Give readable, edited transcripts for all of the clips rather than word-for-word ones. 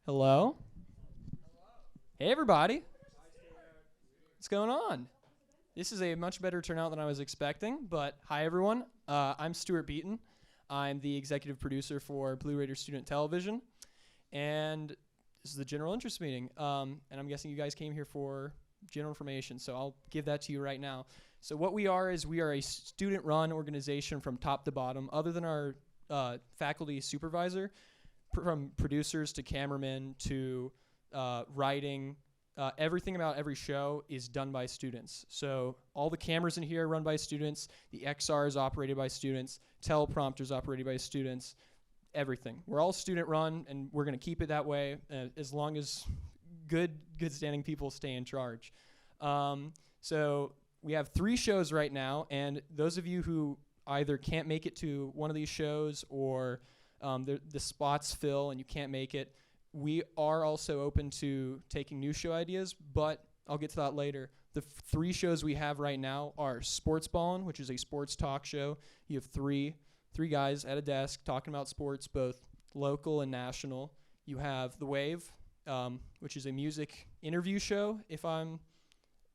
Hello? Hey, everybody. What's going on? This is a much better turnout than I was expecting, but hi, everyone. I'm Stuart Beaton. I'm the executive producer for Blue Raider Student Television, and this is the general interest meeting. And I'm guessing you guys came here for general information, so I'll give that to you right now. So what we are is we are a student-run organization from top to bottom. Other than our faculty supervisor, from producers to cameramen to writing, everything about every show is done by students. So all the cameras in here are run by students. The XR is operated by students. Teleprompter is operated by students. Everything. We're all student run, and we're going to keep it that way as long as good standing people stay in charge. So we have 3 shows right now, and those of you who either can't make it to one of these shows or the spots fill and you can't make it, we are also open to taking new show ideas, but I'll get to that later. The 3 shows we have right now are Sports Ballin', which is a sports talk show. You have three guys at a desk talking about sports, both local and national. You have The Wave, which is a music interview show. If I'm,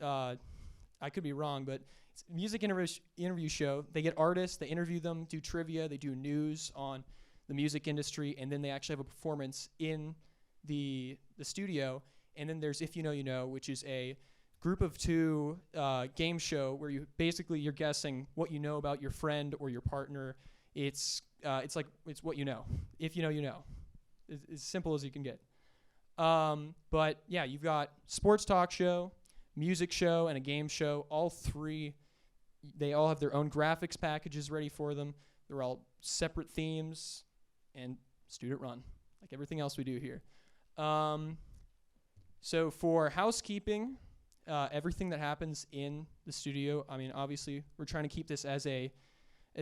I could be wrong, but it's a music interview show. They get artists, they interview them, do trivia, they do news on the music industry, and then they actually have a performance in the studio. And then there's If You Know, You Know, which is a group of 2 game show where you're guessing what you know about your friend or your partner. It's what you know. If you know, you know. It's as simple as you can get. But yeah, you've got sports talk show, music show, and a game show. All 3, they all have their own graphics packages ready for them. They're all separate themes and student run, like everything else we do here. So for housekeeping, everything that happens in the studio, I mean, obviously we're trying to keep this as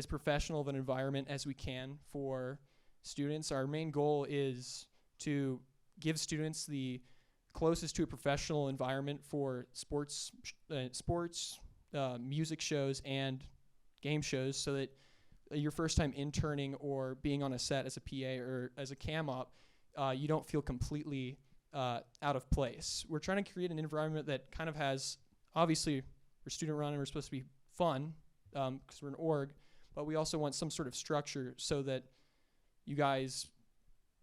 professional of an environment as we can for students. Our main goal is to give students the closest to a professional environment for sports, music shows, and game shows, so that your first time interning or being on a set as a PA or as a cam op, you don't feel completely out of place. We're trying to create an environment that kind of has, obviously, we're student run and we're supposed to be fun because we're an org, but we also want some sort of structure so that you guys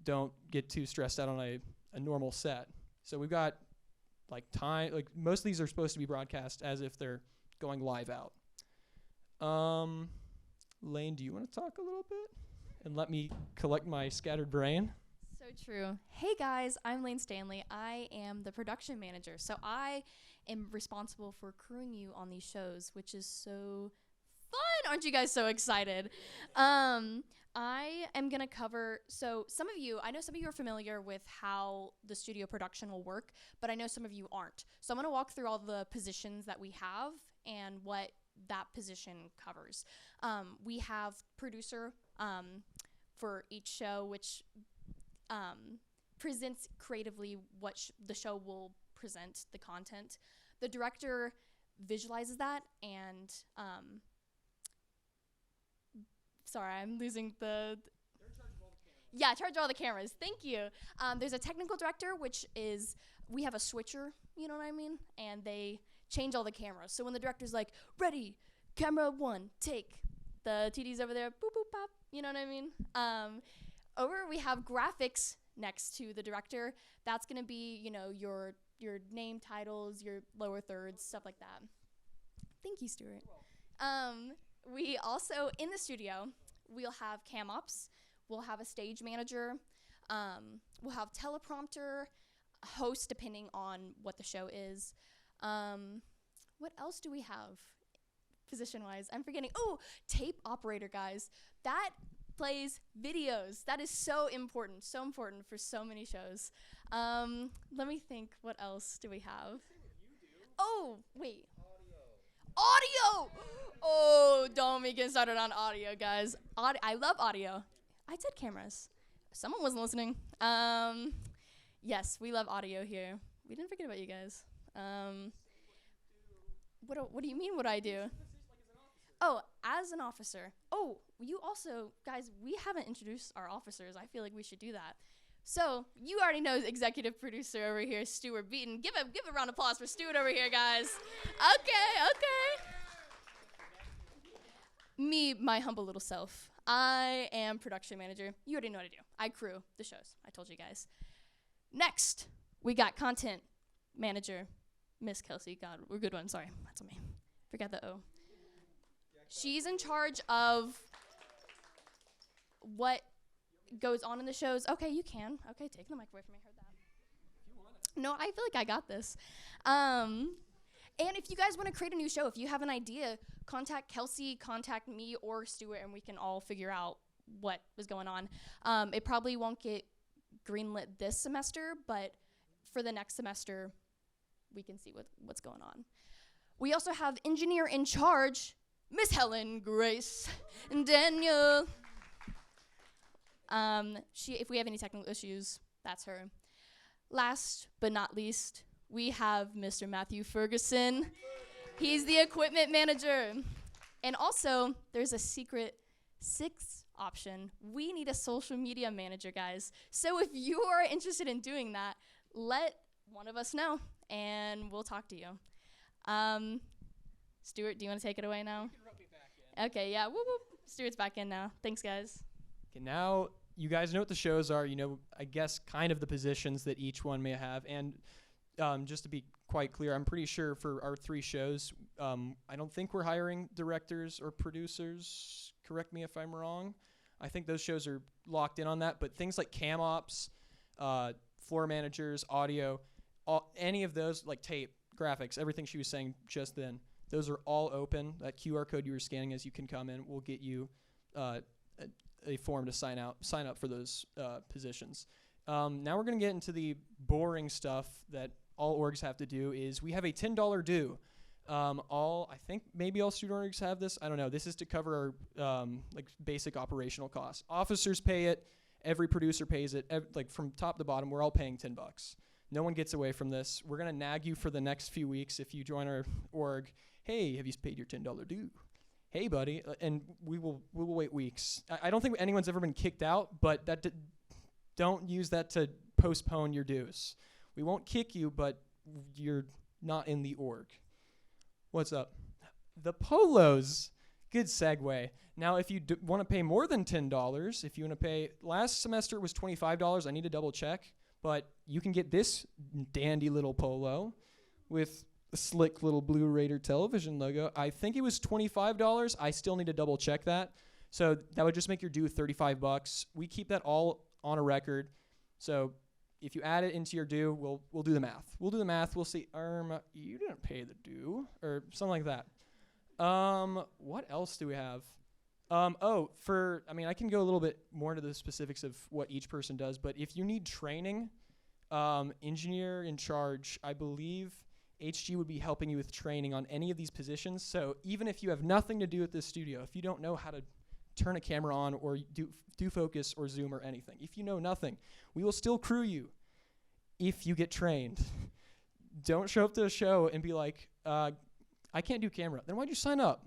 don't get too stressed out on a normal set. So we've got most of these are supposed to be broadcast as if they're going live out. Lane, do you want to talk a little bit and let me collect my scattered brain? So true. Hey guys, I'm Lane Stanley. I am the production manager. So I am responsible for crewing you on these shows, which is so fun. Aren't you guys so excited? I am going to cover, so I know some of you are familiar with how the studio production will work, but I know some of you aren't. So I'm going to walk through all the positions that we have and what that position covers. We have producer for each show, which presents creatively what the show will present, the content. The director visualizes that and sorry, I'm losing the... They're in charge of all the cameras. Yeah, charge of all the cameras. Thank you. There's a technical director, which is, we have a switcher, you know what I mean? And they change all the cameras. So when the director's like, ready, camera 1, take. The TD's over there, boop, boop, pop, you know what I mean? We have graphics next to the director. That's gonna be, your name titles, your lower thirds, stuff like that. Thank you, Stuart. We also, in the studio, we'll have cam ops, we'll have a stage manager, we'll have teleprompter, host depending on what the show is. What else do we have position-wise? I'm forgetting. Oh, tape operator, guys. That plays videos. That is so important for so many shows. Let me think, what else do we have? Oh, wait. Audio! Oh, don't me get started on audio, guys. I love audio. I said cameras. Someone wasn't listening. Yes, we love audio here. We didn't forget about you guys. What do you mean what I do? Oh, as an officer. Oh, you also, guys, we haven't introduced our officers. I feel like we should do that. So you already know executive producer over here, Stuart Beaton. Give a round of applause for Stuart over here, guys. Okay. Me, my humble little self. I am production manager. You already know what I do. I crew the shows. I told you guys. Next, we got content manager, Miss Kelsey. God, we're good one. Sorry, that's on me. Forgot the O. She's in charge of what goes on in the shows. Okay, you can. Okay, take the mic away from me. I heard that. No, I feel like I got this. And if you guys want to create a new show, if you have an idea, contact Kelsey, contact me or Stuart, and we can all figure out what is going on. It probably won't get greenlit this semester, but for the next semester, we can see what's going on. We also have engineer in charge, Miss Helen Grace and Daniel. If we have any technical issues, that's her. Last but not least, we have Mr. Matthew Ferguson. He's the equipment manager. And also, there's a secret 6th option. We need a social media manager, guys. So if you are interested in doing that, let one of us know, and we'll talk to you. Stuart, do you want to take it away now? You can rub me back in. Okay, yeah. Whoop, whoop. Stuart's back in now. Thanks, guys. Okay, now you guys know what the shows are. You know, I guess, kind of the positions that each one may have. And just to be quite clear, I'm pretty sure for our 3 shows, I don't think we're hiring directors or producers. Correct me if I'm wrong. I think those shows are locked in on that. But things like cam ops, floor managers, audio, any of those, like tape, graphics, everything she was saying just then, those are all open. That QR code you were scanning as you can come in will get you a form to sign up for those positions. Now we're going to get into the boring stuff that all orgs have to do. Is we have a $10 due. I think maybe all student orgs have this. I don't know. This is to cover our like basic operational costs. Officers pay it. Every producer pays it. Like from top to bottom, we're all paying $10. No one gets away from this. We're going to nag you for the next few weeks if you join our org. Hey, have you paid your $10 due? Hey, buddy. And we will wait weeks. I don't think anyone's ever been kicked out, but don't use that to postpone your dues. We won't kick you, but you're not in the org. What's up? The polos. Good segue. Now, if you want to pay more than $10, if you want to pay, last semester it was $25. I need to double check, but you can get this dandy little polo with a slick little Blue Raider television logo. I think it was $25. I still need to double check that. So that would just make your due $35. We keep that all on a record. So if you add it into your due, we'll do the math. We'll see, you didn't pay the due, or something like that. What else do we have? I can go a little bit more into the specifics of what each person does, but if you need training, engineer in charge, I believe HG would be helping you with training on any of these positions. So even if you have nothing to do with this studio, if you don't know how to turn a camera on or do focus or zoom or anything, if you know nothing, we will still crew you if you get trained. Don't show up to a show and be like, I can't do camera. Then why'd you sign up?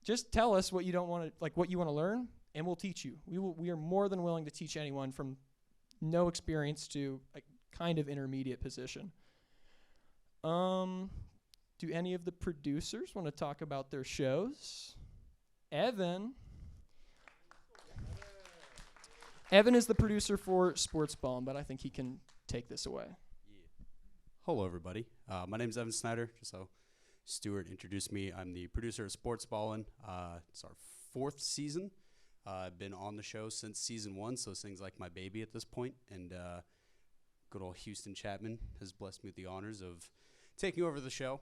Just tell us what you don't want to, like what you want to learn, and we'll teach you. We are more than willing to teach anyone from no experience to a kind of intermediate position. Do any of the producers want to talk about their shows? Evan is the producer for Sports Ballin', but I think he can take this away. Yeah. Hello, everybody. My name is Evan Snyder. Just so Stuart introduced me, I'm the producer of Sports Ballin'. It's our 4th season. I've been on the show since season 1, so this thing's like my baby at this point. And good old Houston Chapman has blessed me with the honors of taking over the show.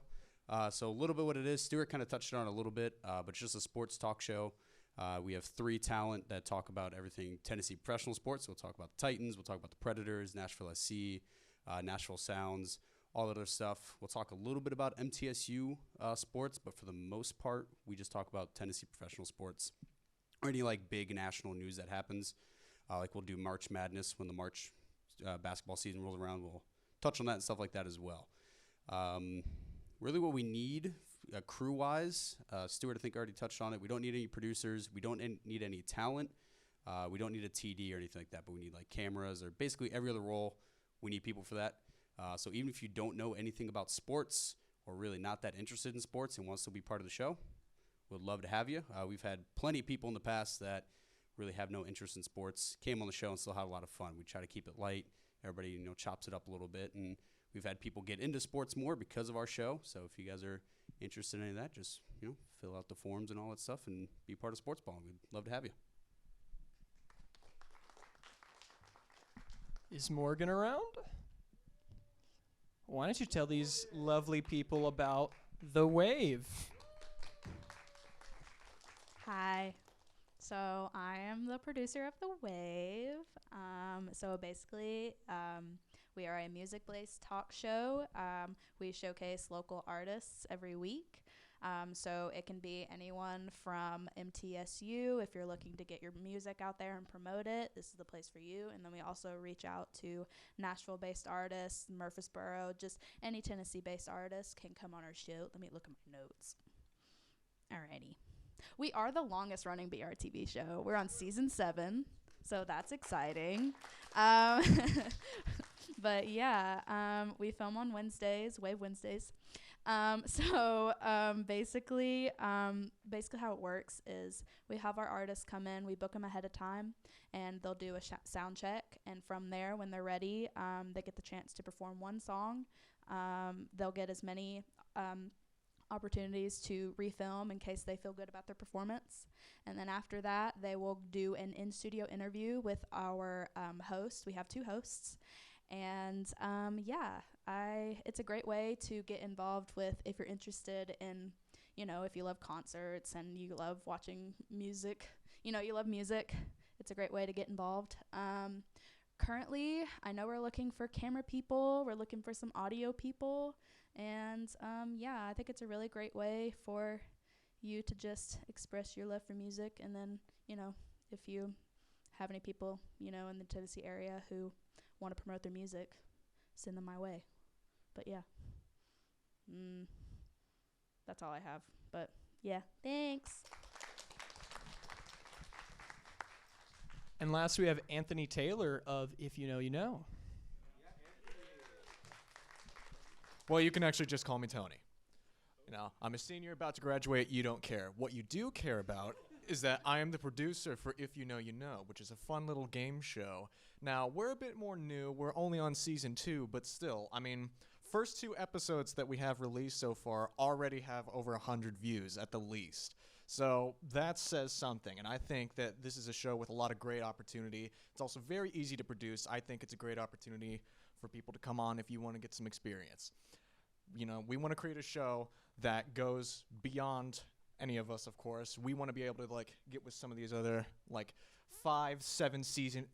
So a little bit what it is. Stuart kind of touched on it a little bit, but it's just a sports talk show. We have 3 talent that talk about everything Tennessee professional sports. So we'll talk about the Titans, we'll talk about the Predators, Nashville SC, Nashville Sounds, all that other stuff. We'll talk a little bit about MTSU sports, but for the most part, we just talk about Tennessee professional sports or any like big national news that happens. Like we'll do March Madness when the March basketball season rolls around. We'll touch on that and stuff like that as well. Really what we need crew-wise, Stuart I think already touched on it. We don't need any producers. We don't need any talent. We don't need a TD or anything like that, but we need like cameras or basically every other role. We need people for that. So even if you don't know anything about sports or really not that interested in sports and wants to be part of the show, we'd love to have you. We've had plenty of people in the past that really have no interest in sports, came on the show and still had a lot of fun. We try to keep it light. Everybody, chops it up a little bit. And we've had people get into sports more because of our show. So if you guys are interested in any of that, just, fill out the forms and all that stuff and be part of Sports Ball. We'd love to have you. Is Morgan around? Why don't you tell these lovely people about The Wave? Hi. So I am the producer of The Wave. So basically, we are a music-based talk show. We showcase local artists every week. So it can be anyone from MTSU. If you're looking to get your music out there and promote it, this is the place for you. And then we also reach out to Nashville-based artists, Murfreesboro, just any Tennessee-based artist can come on our show. Let me look at my notes. Alrighty. We are the longest running BRTV show. We're on season 7, so that's exciting. But yeah, we film on Wednesdays, Wave Wednesdays. Basically how it works is we have our artists come in, we book them ahead of time, and they'll do a sound check. And from there, when they're ready, they get the chance to perform one song. They'll get as many opportunities to refilm in case they feel good about their performance. And then after that, they will do an in-studio interview with our host. We have 2 hosts. And it's a great way to get involved with if you're interested in, if you love concerts and you love watching music, you love music, it's a great way to get involved. Currently, I know we're looking for camera people, we're looking for some audio people, and I think it's a really great way for you to just express your love for music. And then, if you have any people, in the Tennessee area who want to promote their music, send them my way. But yeah, that's all I have. But yeah, thanks. And last, we have Anthony Taylor of If You Know, You Know. Well, you can actually just call me Tony. I'm a senior about to graduate. You don't care. What you do care about is that I am the producer for If You Know, You Know, which is a fun little game show. Now, we're a bit more new. We're only on season 2, but still, first 2 episodes that we have released so far already have over 100 views at the least. So that says something, and I think that this is a show with a lot of great opportunity. It's also very easy to produce. I think it's a great opportunity for people to come on if you want to get some experience. We want to create a show that goes beyond any of us, of course. We want to be able to get with some of these other 5-7 season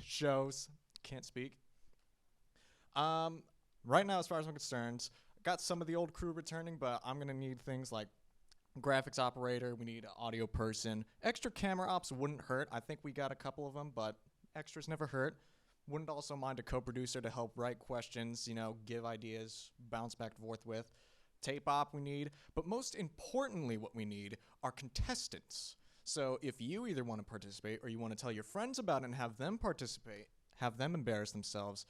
shows. Can't speak. Right now, as far as I'm concerned, got some of the old crew returning, but I'm gonna need things like graphics operator. We need an audio person. Extra camera ops wouldn't hurt. I think we got a couple of them, but extras never hurt. Wouldn't also mind a co-producer to help write questions, give ideas, bounce back and forth with. Tape op we need, but most importantly what we need are contestants. So if you either want to participate or you want to tell your friends about it and have them participate, have them embarrass themselves,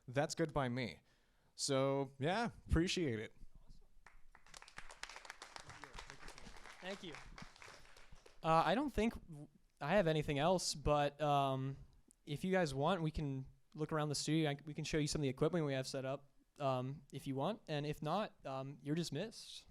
that's good by me. So yeah, appreciate it. Thank you. I don't think I have anything else, but if you guys want, we can look around the studio. We can show you some of the equipment we have set up if you want. And if not, you're dismissed.